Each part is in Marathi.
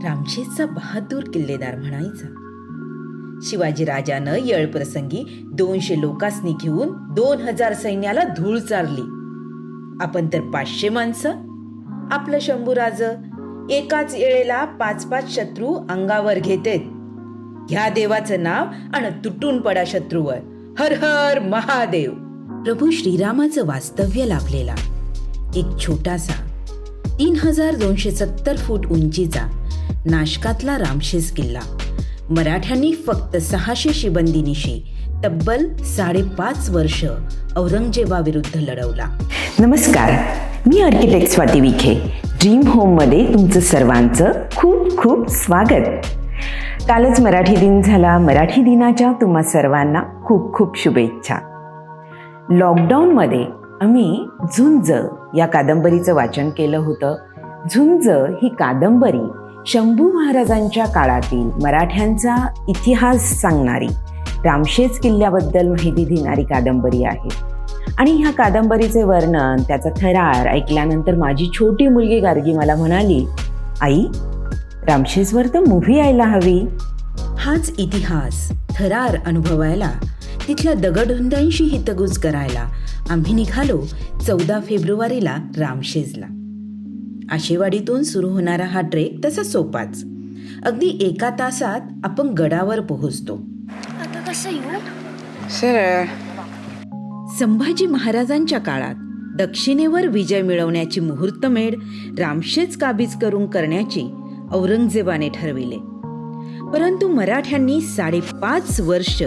रामशेजचा बहादूर किल्लेदार म्हणायचा. शिवाजी राजानं येळप्रसंगी 200 लोकांसनी घेऊन 2000 सैन्याला धूळ चारली. आपण तर 500 माणसं. आपलं शंभूराज एकाच वेळेला 5-5 शत्रू अंगावर घेतेत. घ्या देवाचं नाव आणि तुटून पडा शत्रूवर. हर हर महादेव. प्रभू श्रीरामाचं वास्तव्य लाभलेला एक छोटासा 3270 फूट उंचीचा नाशकातला रामशेज किल्ला मराठ्यांनी फक्त 600 शिबंदीनिशी तब्बल 5.5 वर्ष औरंगजेबाविरुद्ध लढवला. नमस्कार, मी आर्किटेक्ट स्वाती विखे. ड्रीम होममध्ये तुमचं सर्वांचं खूप खूप स्वागत. कालच मराठी दिन झाला. मराठी दिनाच्या तुम्हा सर्वांना खूप खूप शुभेच्छा. लॉकडाऊनमध्ये आम्ही झुंज या कादंबरीचं वाचन केलं होतं. झुंज ही कादंबरी शंभू महाराजांच्या काळातील मराठ्यांचा इतिहास सांगणारी, रामशेज किल्ल्याबद्दल माहिती देणारी कादंबरी आहे. आणि ह्या कादंबरीचे वर्णन, त्याचा थरार ऐकल्यानंतर माझी छोटी मुलगी गार्गी मला म्हणाली, आई, रामशेजवर तर मूव्ही यायला हवी. हाच इतिहास थरार अनुभवायला, तिथल्या दगडधुंद्यांशी हितगुज करायला आम्ही निघालो 14 फेब्रुवारीला रामशेजला. आशेवाडीतून सुरू होणारा हा ट्रेक तसा सोपाच. अगदी 1 तासात आपण गडावर पोहोचतो. आता कसं येऊ? सर, संभाजी महाराजांच्या काळात दक्षिणेवर विजय मिळवण्याची मुहूर्तमेढ रामशेज काबीज करून करण्याची औरंगजेबाने ठरविले. परंतु मराठ्यांनी 5.5 वर्ष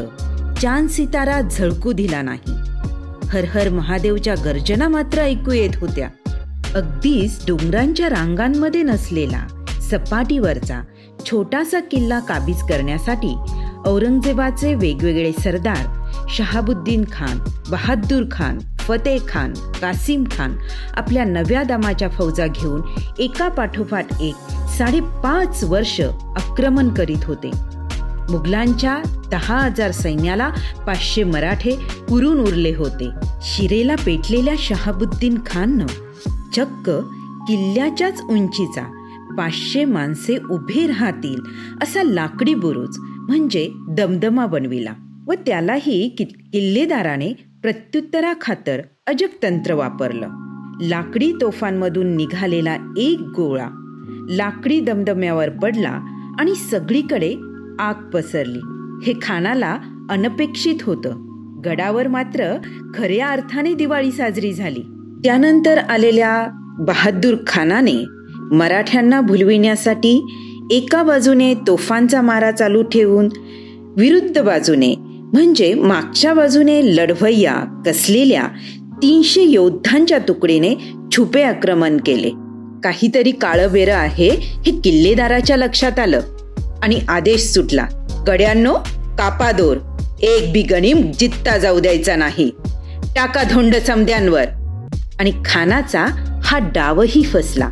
चांद सितारा झळकू दिला नाही. हर हर महादेवच्या गर्जना मात्र ऐकू येत होत्या. अगदीच डोंगरांच्या रांगांमध्ये नसलेला सपाटीवरचा छोटासा किल्ला काबीज करण्यासाठी औरंगजेबाचे वेगवेगळे सरदार शहाबुद्दीन खान, बहादूर खान, फतेह खान, कासिम खान आपल्या नव्या दमाच्या फौजा घेऊन एका पाठोपाठ एक 5.5 वर्ष आक्रमण करीत होते. मुघलांच्या 10,000 सैन्याला 500 मराठे पुरून उरले होते. शिरेला पेटलेल्या शहाबुद्दीन खाननं चक्क किल्ल्याच्याच उंचीचा 500 माणसे उभे राहतील असा लाकडी बुरुज म्हणजे दमदमा बनविला व त्यालाही किल्लेदाराने प्रत्युत्तराखातर अजब तंत्र वापरलं. लाकडी तोफांमधून निघालेला एक गोळा लाकडी दमदम्यावर पडला आणि सगळीकडे आग पसरली. हे खानाला अनपेक्षित होतं. गडावर मात्र खऱ्या अर्थाने दिवाळी साजरी झाली. त्यानंतर आलेल्या बहादूर खानाने मराठ्यांना भुलविण्यासाठी एका बाजूने तोफांचा मारा चालू ठेवून विरुद्ध बाजूने म्हणजे मागच्या बाजूने लढवय्या कसलेल्या 300 योद्धांच्या तुकडीने छुपे आक्रमण केले. काहीतरी काळबेरं आहे हे किल्लेदाराच्या लक्षात आलं आणि आदेश सुटला, गड्यांनो कापा दोर, एक बी गणीम जित्ता जाऊ द्यायचा नाही, टाका धोंड समद्यांवर. आणि खानाचा हा डावही फसला.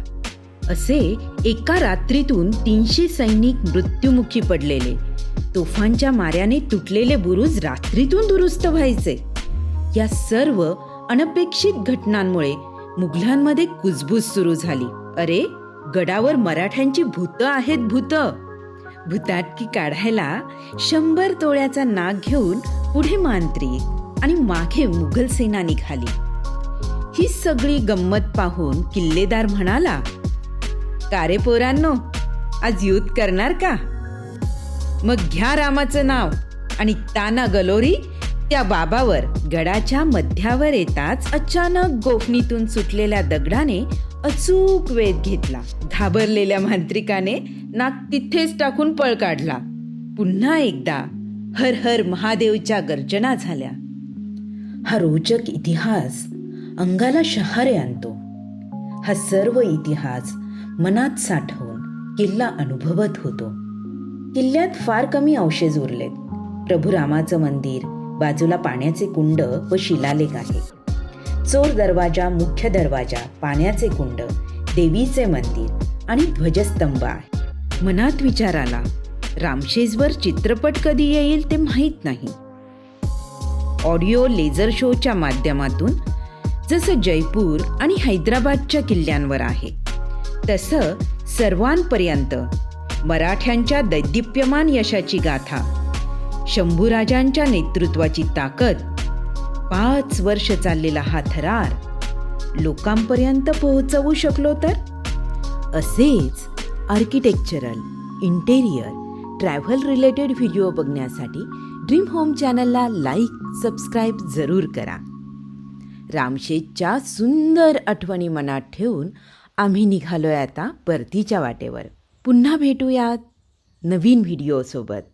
असे एका रात्रीतून 300 सैनिक मृत्युमुखी पडलेले, तोफांच्या माऱ्याने तुटलेले बुरुज रात्रीतून दुरुस्त व्हायचे. या सर्व अनपेक्षित घटनांमुळे मुघलांमध्ये कुजबूज सुरू झाली. अरे, गडावर मराठ्यांची भूतं आहेत, भूतं. भूताटकी काढायला 100 तोळ्याचा नाग घेऊन पुढे मांत्रिक आणि मागे मुघल सेना निघाली. ही सगळी गंमत पाहून किल्लेदार म्हणाला, का रे पोरांनो, आज युद्ध करणार का? मग घ्या रामाचं नाव आणि ताना गलोरी त्या बाबावर. गडाच्या मध्यावर येताच अचानक गोफणीतून सुटलेल्या दगडाने अचूक वेध घेतला. घाबरलेल्या मांत्रिकाने नाक तिथेच टाकून पळ काढला. पुन्हा एकदा हर हर महादेवच्या गर्जना झाल्या. हा रोचक इतिहास अंगाला शहारे आणतो. हा सर्व इतिहास मनात साठवून किल्ला अनुभवत होतो. किल्ल्यात फार कमी अवशेष उरलेत. प्रभू रामाचं मंदिर, बाजूला पाण्याचे कुंड व शिलालेख आहे. चोर दरवाजा, मुख्य दरवाजा, पाण्याचे कुंड, देवीचे मंदिर आणि ध्वजस्तंभ आहे. मनात विचार आला, रामशेजवर चित्रपट कधी येईल ते माहीत नाही. ऑडिओ लेझर शोच्या माध्यमातून जसं जयपूर आणि हैदराबादच्या किल्ल्यांवर आहे तसं सर्वांपर्यंत मराठ्यांच्या दैदिप्यमान यशाची गाथा, शंभूराजांच्या नेतृत्वाची ताकद, 5 वर्ष चाललेला हा थरार लोकांपर्यंत पोहोचवू शकलो तर? असेच architectural, interior, travel related video बघण्यासाठी ड्रीम होम चॅनलला लाईक, सबस्क्राईब जरूर करा. रामशेजच्या सुंदर आठवणी मनात ठेवून आम्ही निघालोय आता परतीच्या वाटेवर. पुन्हा भेटूयात नवीन व्हिडिओसोबत.